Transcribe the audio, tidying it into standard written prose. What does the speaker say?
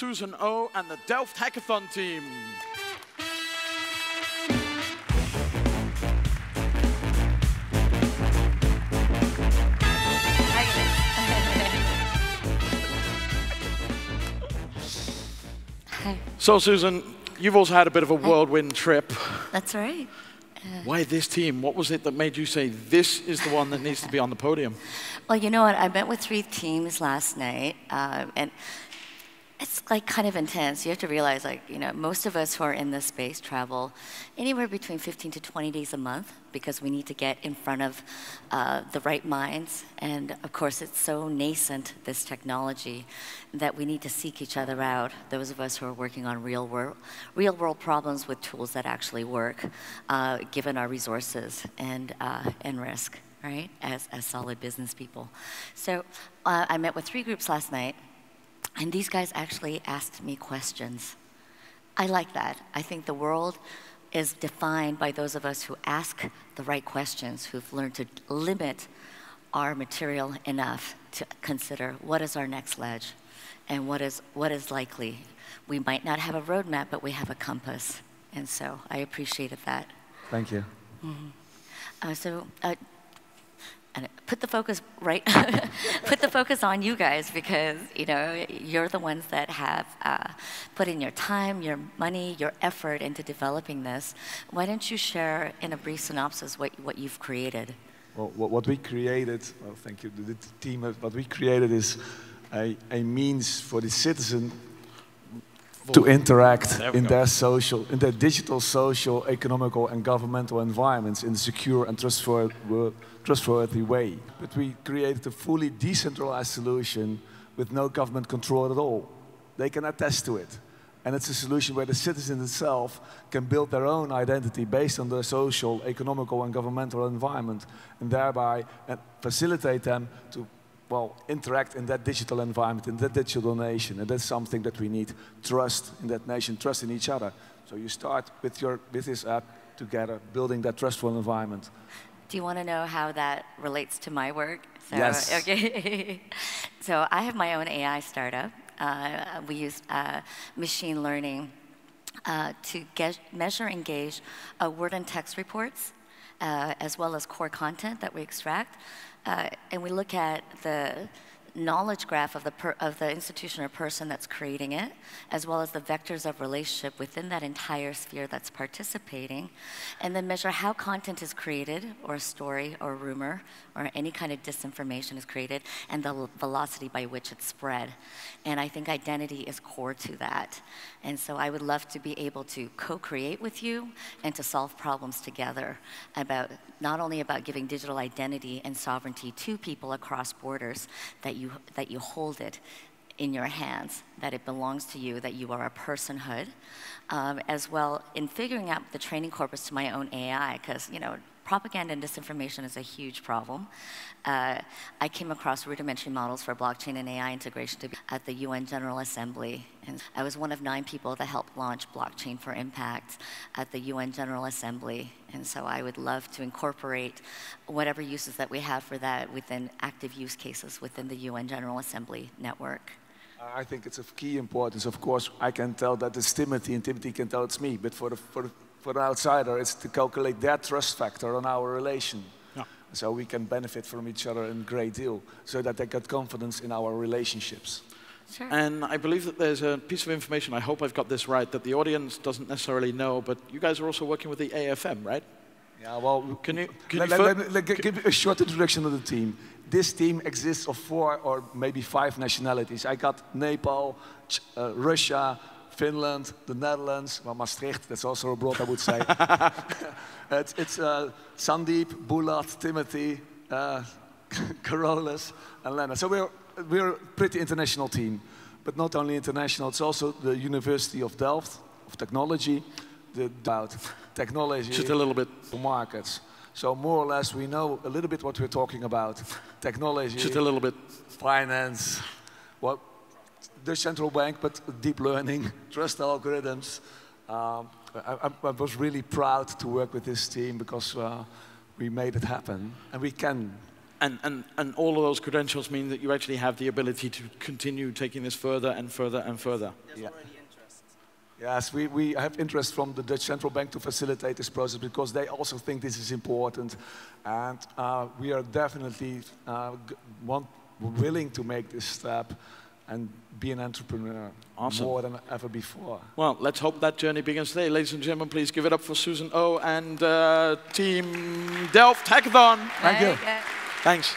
Susan O and the Delft Hackathon team. Hi. So, Susan, you've also had a bit of a whirlwind trip. That's right. Why this team? What was it that made you say, this is the one that needs to be on the podium? Well, you know what? I met with 3 teams last night, and it's like kind of intense. You have to realize, like, you know, most of us who are in this space travel anywhere between 15 to 20 days a month because we need to get in front of the right minds. And of course, it's so nascent, this technology, that we need to seek each other out. Those of us who are working on real world problems with tools that actually work, given our resources and risk, right? As solid business people. So I met with 3 groups last night. And these guys actually asked me questions. I like that. I think the world is defined by those of us who ask the right questions, who've learned to limit our material enough to consider what is our next ledge and what is likely. We might not have a roadmap, but we have a compass. And so I appreciated that. Thank you. Mm-hmm. And put the focus right, put the focus on you guys because, you know, you're the ones that have put in your time, your money, your effort into developing this. Why don't you share in a brief synopsis what you've created? Well, what we created, well, thank you, the team, what we created is a means for the citizen to interact in their digital, social, economical, and governmental environments in a secure and trustworthy way. But we created a fully decentralized solution with no government control at all. They can attest to it. And it's a solution where the citizen itself can build their own identity based on their social, economical, and governmental environment, and thereby facilitate them to interact in that digital environment, in that digital nation. And that's something that we need: trust in that nation, trust in each other. So you start with this app together, building that trustful environment. Do you want to know how that relates to my work? So, yes. Okay. So I have my own AI startup. We use machine learning to measure and gauge word and text reports, as well as core content that we extract. And we look at the knowledge graph of the institution or person that's creating it, as well as the vectors of relationship within that entire sphere that's participating, and then measure how content is created, or a story, or a rumor, or any kind of disinformation is created, and the velocity by which it's spread. And I think identity is core to that. And so I would love to be able to co-create with you and to solve problems together about not only about giving digital identity and sovereignty to people across borders, that you hold it in your hands, that it belongs to you, that you are a personhood, as well in figuring out the training corpus to my own AI, because, you know, propaganda and disinformation is a huge problem. I came across rudimentary models for blockchain and AI integration at the UN General Assembly. And I was one of 9 people that helped launch Blockchain for Impact at the UN General Assembly. And so I would love to incorporate whatever uses that we have for that within active use cases within the UN General Assembly network. I think it's of key importance. Of course, I can tell that it's Timothy, and Timothy can tell it's me. But for the outsider, it's to calculate their trust factor on our relation. Yeah. So we can benefit from each other in a great deal, so that they get confidence in our relationships. Sure. And I believe that there's a piece of information, I hope I've got this right, that the audience doesn't necessarily know, but you guys are also working with the AFM, right? Yeah, well, let give a short introduction of the team. This team exists of 4 or maybe 5 nationalities. I got Nepal, Russia, Finland, the Netherlands, well, Maastricht, that's also abroad, I would say. it's Sandeep, Bulat, Timothy, Carolus, and Lena. So we're a pretty international team, but not only international, it's also the University of Delft, of technology, about technology, just a little bit, markets. So more or less, we know a little bit what we're talking about. Technology, just a little bit, finance, the central bank, but deep learning, trust algorithms. I was really proud to work with this team because we made it happen, and we can and all of those credentials mean that you actually have the ability to continue taking this further and further and further. There's already interest. Yes, we have interest from the Dutch Central Bank to facilitate this process because they also think this is important. And we are definitely willing to make this step and be an entrepreneur more than ever before. Well, let's hope that journey begins today. Ladies and gentlemen, please give it up for Susan Oh and Team Delft Hackathon. Thank you. Thanks.